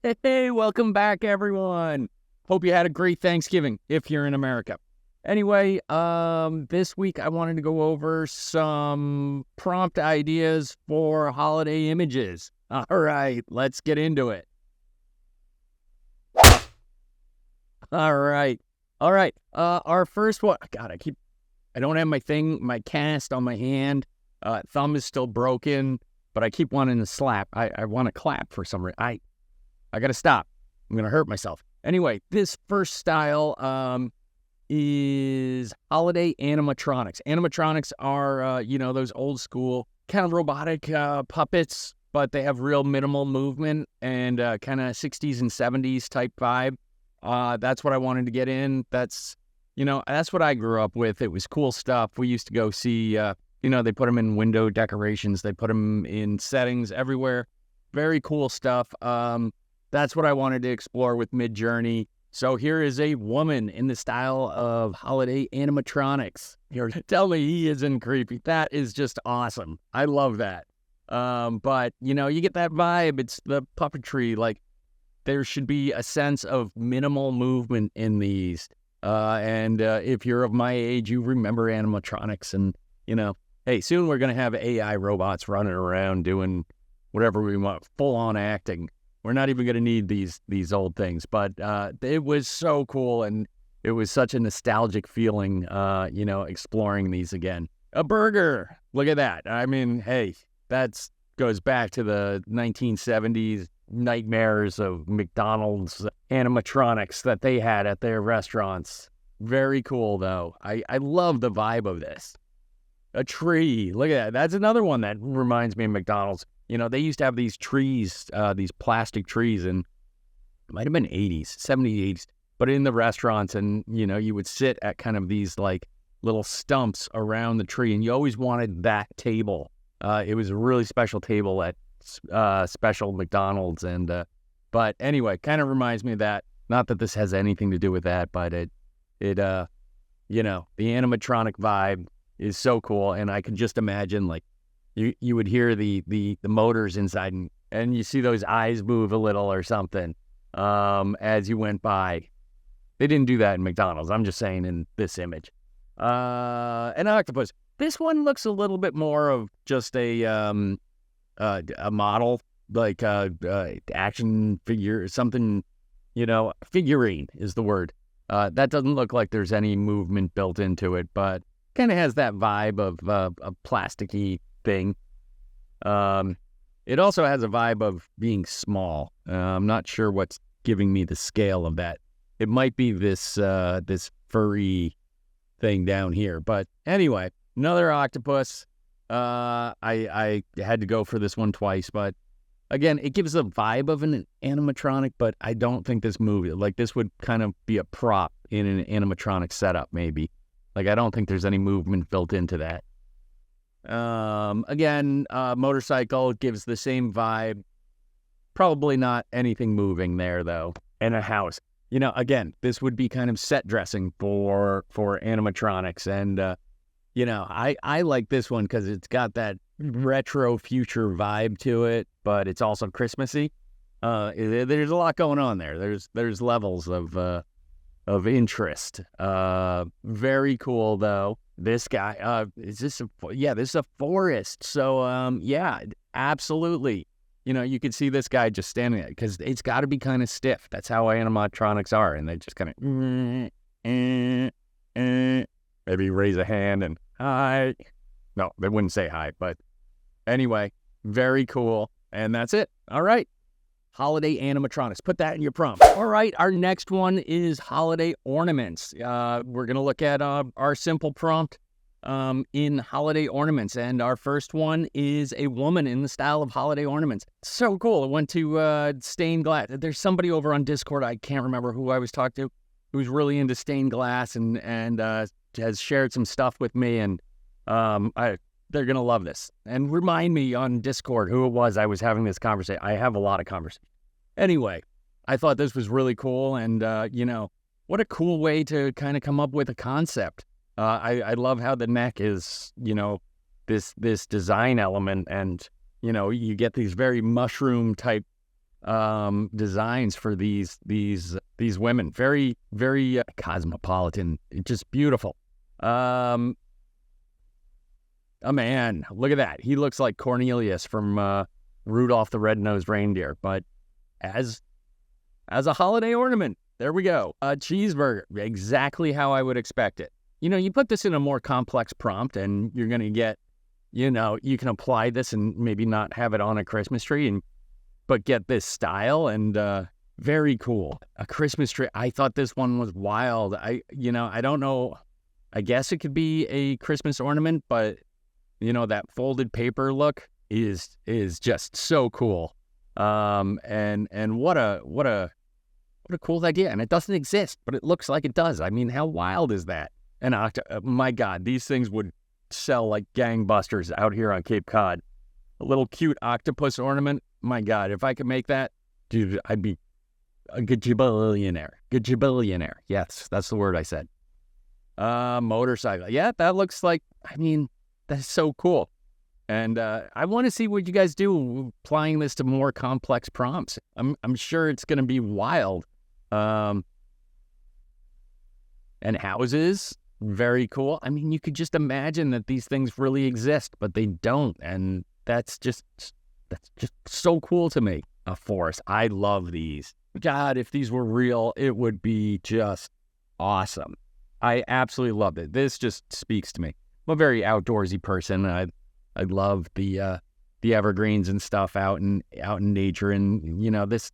Hey, welcome back, everyone. Hope you had a great Thanksgiving if you're in America. Anyway, this week I wanted to go over some prompt ideas for holiday images. All right, let's get into it. All right. Our first one. God, I don't have my cast on my hand. Thumb is still broken, but I keep wanting to slap. I want to clap for some reason. I got to stop. I'm going to hurt myself. Anyway, this first style is holiday animatronics. Animatronics are, those old school kind of robotic puppets, but they have real minimal movement and kind of 60s and 70s type vibe. That's what I wanted to get in. That's what I grew up with. It was cool stuff. We used to go see, they put them in window decorations. They put them in settings everywhere. Very cool stuff. That's what I wanted to explore with Midjourney. So here is a woman in the style of holiday animatronics. Here, tell me he isn't creepy. That is just awesome. I love that. But, you get that vibe. It's the puppetry. Like, there should be a sense of minimal movement in these. And if you're of my age, you remember animatronics. And, hey, soon we're going to have AI robots running around doing whatever we want, full-on acting. We're not even going to need these old things, but it was so cool, and it was such a nostalgic feeling, exploring these again. A burger, look at that. I mean, hey, that goes back to the 1970s nightmares of McDonald's animatronics that they had at their restaurants. Very cool, though. I love the vibe of this. A tree, look at that. That's another one that reminds me of McDonald's. They used to have these trees, these plastic trees, and it might have been 80s, 70s, 80s, but in the restaurants, and, you would sit at kind of these, like, little stumps around the tree, and you always wanted that table. It was a really special table at special McDonald's, but anyway, kind of reminds me of that. Not that this has anything to do with that, but the animatronic vibe is so cool, and I can just imagine, like, you would hear the motors inside, and you see those eyes move a little or something as you went by. They didn't do that in McDonald's. I'm just saying in this image. An octopus. This one looks a little bit more of just a model, like action figure, something, figurine is the word. That doesn't look like there's any movement built into it, but kind of has that vibe of a plasticky thing. It also has a vibe of being small. I'm not sure what's giving me the scale of that. It might be this furry thing down here. But anyway, another octopus. I had to go for this one twice, but again, it gives a vibe of an animatronic, but I don't think this movie, like, this would kind of be a prop in an animatronic setup, maybe. Like, I don't think there's any movement built into that. Again, motorcycle gives the same vibe. Probably not anything moving there, though. And a house. Again, this would be kind of set dressing for animatronics. And, I like this one because it's got that retro future vibe to it, but it's also Christmassy. There's a lot going on there. There's levels of interest. Very cool, though. This guy, this is a forest. So, absolutely. You could see this guy just standing there because it's got to be kind of stiff. That's how animatronics are. And they just kind of, maybe raise a hand and hi. No, they wouldn't say hi. But anyway, very cool. And that's it. All right. Holiday animatronics. Put that in your prompt. All right, our next one is holiday ornaments. We're going to look at our simple prompt in holiday ornaments. And our first one is a woman in the style of holiday ornaments. So cool. It went to stained glass. There's somebody over on Discord, I can't remember who I was talking to, who's really into stained glass and has shared some stuff with me. And they're going to love this. And remind me on Discord who it was I was having this conversation. I have a lot of conversations. Anyway, I thought this was really cool. And, what a cool way to kind of come up with a concept. I love how the neck is, this design element. And, you get these very mushroom type designs for these women. Very, very cosmopolitan. Just beautiful. Oh man, look at that. He looks like Cornelius from Rudolph the Red-Nosed Reindeer, but as a holiday ornament. There we go. A cheeseburger, exactly how I would expect it. You put this in a more complex prompt and you're going to get, you can apply this and maybe not have it on a Christmas tree, but get this style and very cool. A Christmas tree. I thought this one was wild. I don't know. I guess it could be a Christmas ornament, but that folded paper look is just so cool. And what a cool idea. And it doesn't exist, but it looks like it does. I mean, how wild is that? And my God, these things would sell like gangbusters out here on Cape Cod. A little cute octopus ornament. My God, if I could make that, dude, I'd be a gajillionaire. Gajillionaire. Yes, that's the word I said. Motorcycle. Yeah, that looks like, that's so cool. And I want to see what you guys do applying this to more complex prompts. I'm sure it's going to be wild. And houses, very cool. You could just imagine that these things really exist, but they don't. And that's just so cool to me. A forest. I love these. God, if these were real, it would be just awesome. I absolutely loved it. This just speaks to me. I'm a very outdoorsy person. I love the evergreens and stuff out in nature, and this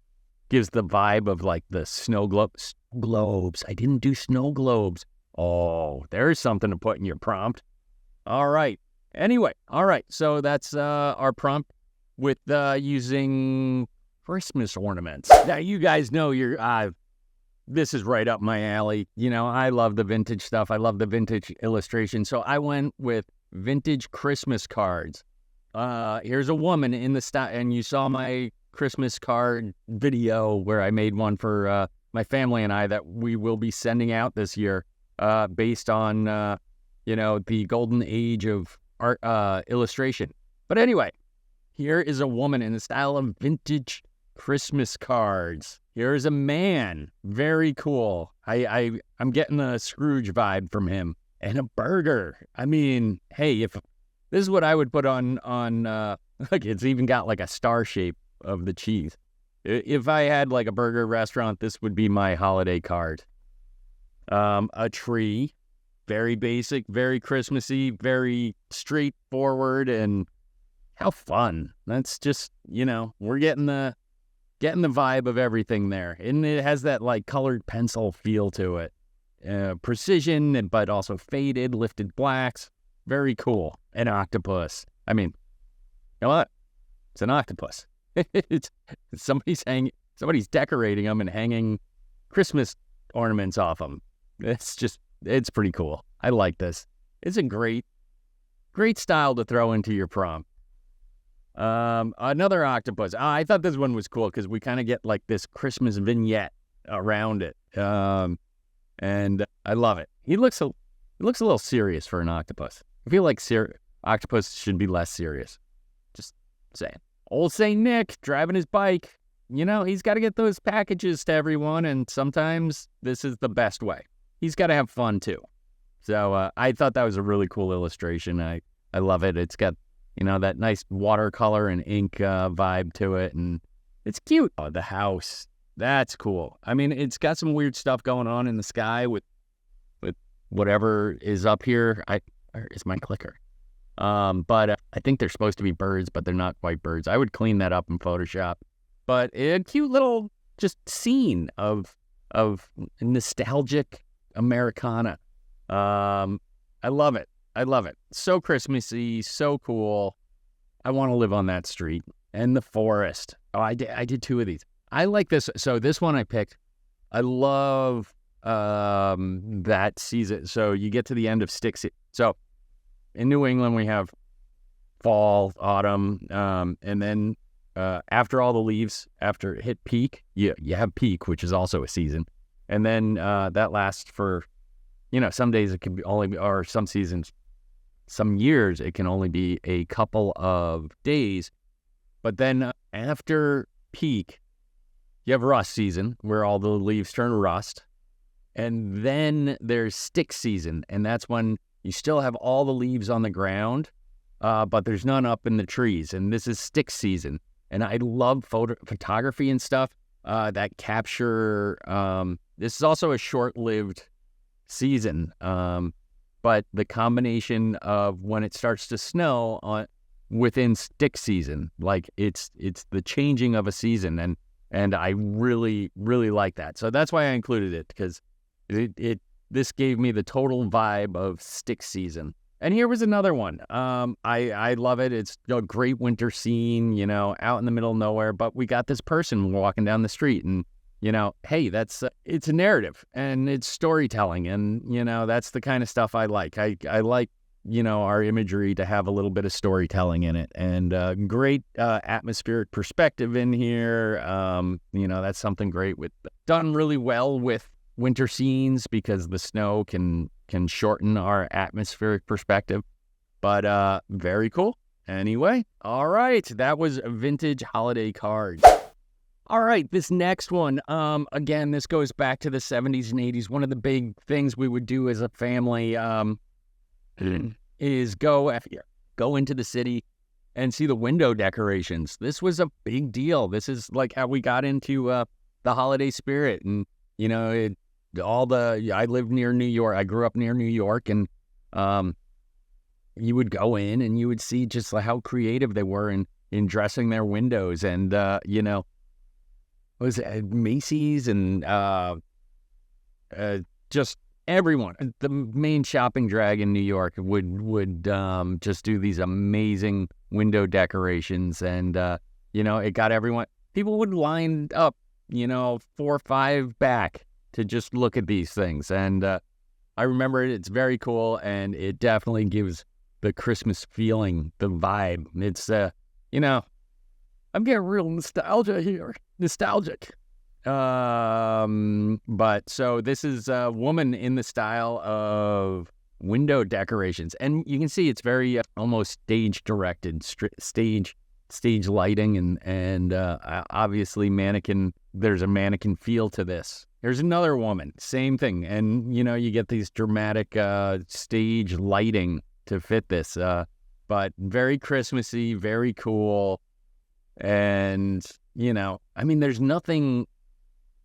gives the vibe of like the snow globes. I didn't do snow globes. Oh, there's something to put in your prompt. All right. Anyway, all right. So that's our prompt with using Christmas ornaments. Now you guys know this is right up my alley. I love the vintage stuff. I love the vintage illustration. So I went with vintage Christmas cards. Here's a woman in the style, and you saw my Christmas card video where I made one for my family and I that we will be sending out this year, based on the golden age of art illustration. But anyway, here is a woman in the style of vintage Christmas cards. Here's a man, very cool. I'm getting the Scrooge vibe from him. And a burger. Hey, if this is what I would put on like it's even got like a star shape of the cheese. If I had like a burger restaurant, this would be my holiday card. A tree, very basic, very Christmassy, very straightforward, and how fun. That's just, we're getting the vibe of everything there. And it has that like colored pencil feel to it. Precision, but also faded, lifted blacks. Very cool. An octopus. You know what? It's an octopus. it's somebody's decorating them and hanging Christmas ornaments off them. It's pretty cool. I like this. It's a great style to throw into your prompt. Another octopus. I thought this one was cool because we kind of get like this Christmas vignette around it. And I love it. He looks a little serious for an octopus. I feel like octopus should be less serious. Just saying. Old Saint Nick driving his bike. He's got to get those packages to everyone, and sometimes this is the best way. He's got to have fun too. So I thought that was a really cool illustration. I love it. It's got that nice watercolor and ink vibe to it, and it's cute. Oh, the house. That's cool. It's got some weird stuff going on in the sky with whatever is up here. It's my clicker. But I think they're supposed to be birds, but they're not quite birds. I would clean that up in Photoshop. But a cute little just scene of nostalgic Americana. I love it. So Christmassy, so cool. I want to live on that street. And the forest. Oh, I did two of these. I like this. So this one I picked. I love that season. So you get to the end of stick season. So in New England, we have fall, autumn, and then after all the leaves, after it hit peak, you have peak, which is also a season. And then that lasts for, some days it can be only, or some seasons, some years, it can only be a couple of days. But then after peak, You have rust season, where all the leaves turn rust. And then there's stick season, and that's when you still have all the leaves on the ground, but there's none up in the trees. And this is stick season. And I love photography and stuff that capture. This is also a short-lived season, but the combination of when it starts to snow within stick season, like it's the changing of a season, and I really, really like that. So that's why I included it, because this gave me the total vibe of stick season. And here was another one. I love it. It's a great winter scene, you know, out in the middle of nowhere. But we got this person walking down the street, and you know, hey, it's a narrative and it's storytelling, and you know, that's the kind of stuff I like. I like, you know, our imagery to have a little bit of storytelling in it, and great atmospheric perspective in here. You know, that's something great done really well with winter scenes, because the snow can shorten our atmospheric perspective. But very cool. Anyway, all right, that was vintage holiday cards. All right, this next one, again, this goes back to the 70s and 80s. One of the big things we would do as a family is go into the city and see the window decorations. This was a big deal. This is like how we got into the holiday spirit. And, you know, I lived near New York. I grew up near New York, and you would go in and you would see just how creative they were in dressing their windows. And, you know, was it Macy's and just everyone. The main shopping drag in New York would just do these amazing window decorations, and you know, it got everyone. People would line up, you know, 4 or 5 back to just look at these things, and I remember it. It's very cool, and it definitely gives the Christmas feeling, the vibe. It's you know, I'm getting real nostalgic. But so this is a woman in the style of window decorations, and you can see it's very almost stage directed, stage lighting, and obviously mannequin. There's a mannequin feel to this. Here's another woman, same thing, and you know, you get these dramatic stage lighting to fit this, but very Christmassy, very cool. And you know, I mean, there's nothing.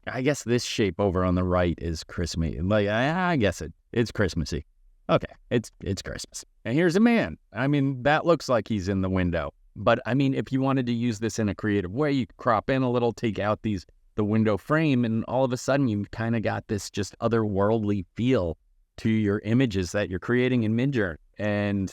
I guess this shape over on the right is Christmassy. Like, I guess it's Christmassy. Okay, it's Christmas. And here's a man. I mean, that looks like he's in the window. But I mean, if you wanted to use this in a creative way, you could crop in a little, take out the window frame, and all of a sudden you kind of got this just otherworldly feel to your images that you're creating in Midjourney. And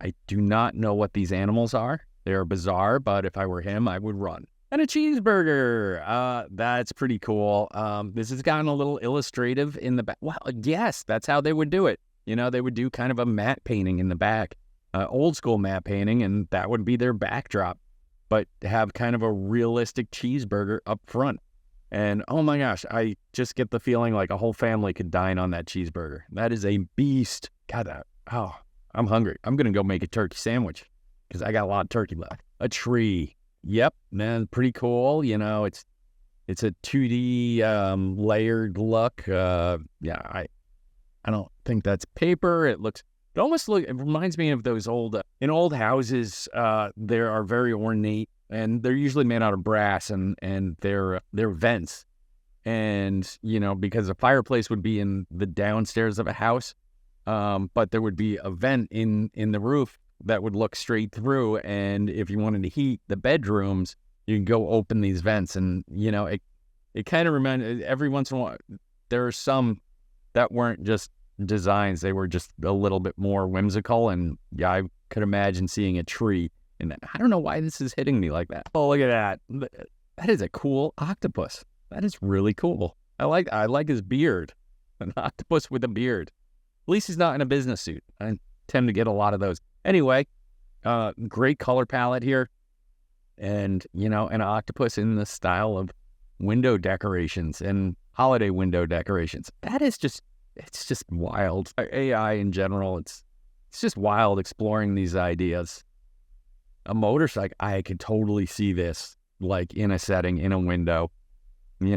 I do not know what these animals are. They're bizarre, but if I were him, I would run. And a cheeseburger. That's pretty cool. This has gotten a little illustrative in the back. Well, yes, that's how they would do it. You know, they would do kind of a matte painting in the back, old school matte painting, and that would be their backdrop, but have kind of a realistic cheeseburger up front. And oh my gosh, I just get the feeling like a whole family could dine on that cheeseburger. That is a beast. God, I'm hungry. I'm going to go make a turkey sandwich because I got a lot of turkey left. A tree. Yep, man, pretty cool. You know, it's a 2D layered look. Yeah, I don't think that's paper. It reminds me of those old houses. They are very ornate, and they're usually made out of brass, and they're vents. And you know, because a fireplace would be in the downstairs of a house, but there would be a vent in the roof that would look straight through, and if you wanted to heat the bedrooms, you can go open these vents. And you know, it kind of reminded, every once in a while there are some that weren't just designs, they were just a little bit more whimsical. And yeah, I could imagine seeing a tree in that. I don't know why this is hitting me like that. Oh, look at that. That is a cool octopus. That is really cool. I like his beard. An octopus with a beard. At least he's not in a business suit. I tend to get a lot of those. Anyway, great color palette here, and you know, an octopus in the style of window decorations and holiday window decorations. It's just wild. AI in general, it's just wild exploring these ideas. A motorcycle, I could totally see this like in a setting in a window. Do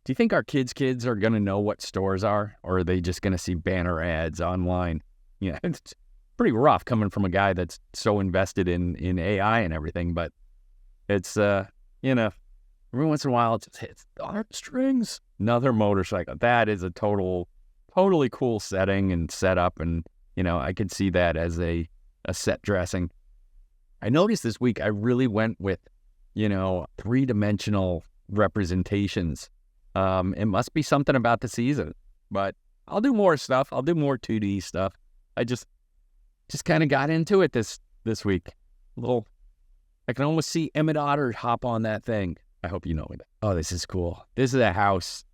you think our kids are going to know what stores are, or are they just going to see banner ads online? It's pretty rough coming from a guy that's so invested in AI and everything, but it's, every once in a while it just hits the heartstrings. Another motorcycle. That is a totally cool setting and setup, and, I could see that as a set dressing. I noticed this week I really went with, three-dimensional representations. It must be something about the season, but I'll do more stuff. I'll do more 2D stuff. I just kind of got into it this week. I can almost see Emmett Otter hop on that thing. I hope you know that. Oh, this is cool. This is a house.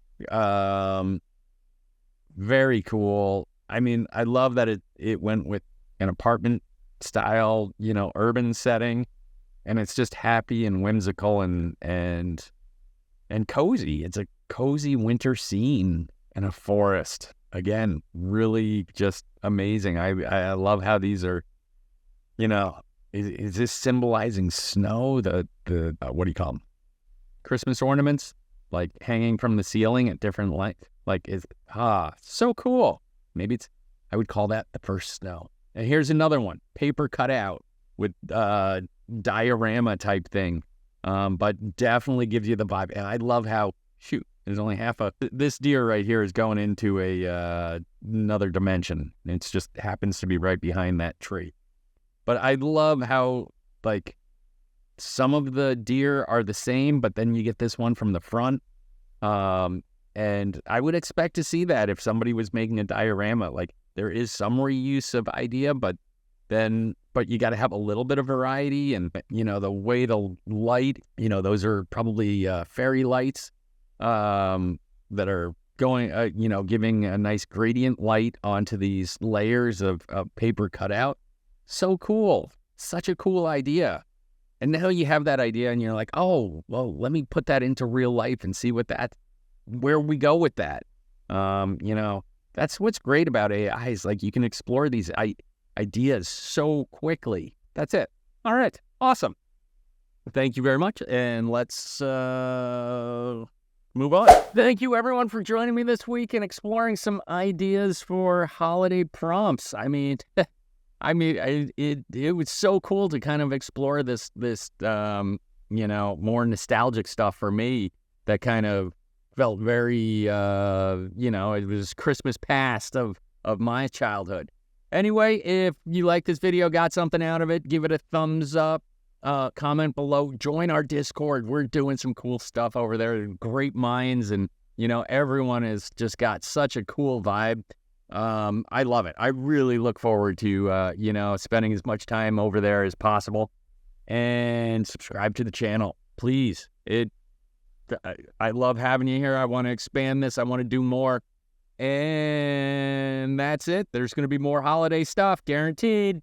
Very cool. I mean, I love that it went with an apartment style, urban setting, and it's just happy and whimsical and cozy. It's a cozy winter scene in a forest. Again, really just amazing. I love how these are, is this symbolizing snow? The what do you call them? Christmas ornaments, like hanging from the ceiling at different lights. Like, so cool. Maybe I would call that the first snow. And here's another one, paper cutout with diorama type thing. But definitely gives you the vibe. And I love how, there's only this deer right here is going into another dimension. It just happens to be right behind that tree. But I love how, like, some of the deer are the same, but then you get this one from the front. And I would expect to see that if somebody was making a diorama. Like, there is some reuse of idea, but you got to have a little bit of variety. And, the way the light, those are probably fairy lights that are going, giving a nice gradient light onto these layers of paper cutout. So cool. Such a cool idea. And now you have that idea and you're like, oh, well, let me put that into real life and see where we go with that. That's what's great about AI is, like, you can explore these ideas so quickly. That's it. All right. Awesome. Thank you very much. And let's move on. Thank you, everyone, for joining me this week and exploring some ideas for holiday prompts. It was so cool to kind of explore this more nostalgic stuff for me that kind of felt very, it was Christmas past of my childhood. Anyway, if you like this video, got something out of it, give it a thumbs up, comment below, join our Discord. We're doing some cool stuff over there, great minds, and, everyone has just got such a cool vibe. I love it. I really look forward to, spending as much time over there as possible. And subscribe to the channel, please. I love having you here. I want to expand this. I want to do more. And that's it. There's going to be more holiday stuff, guaranteed.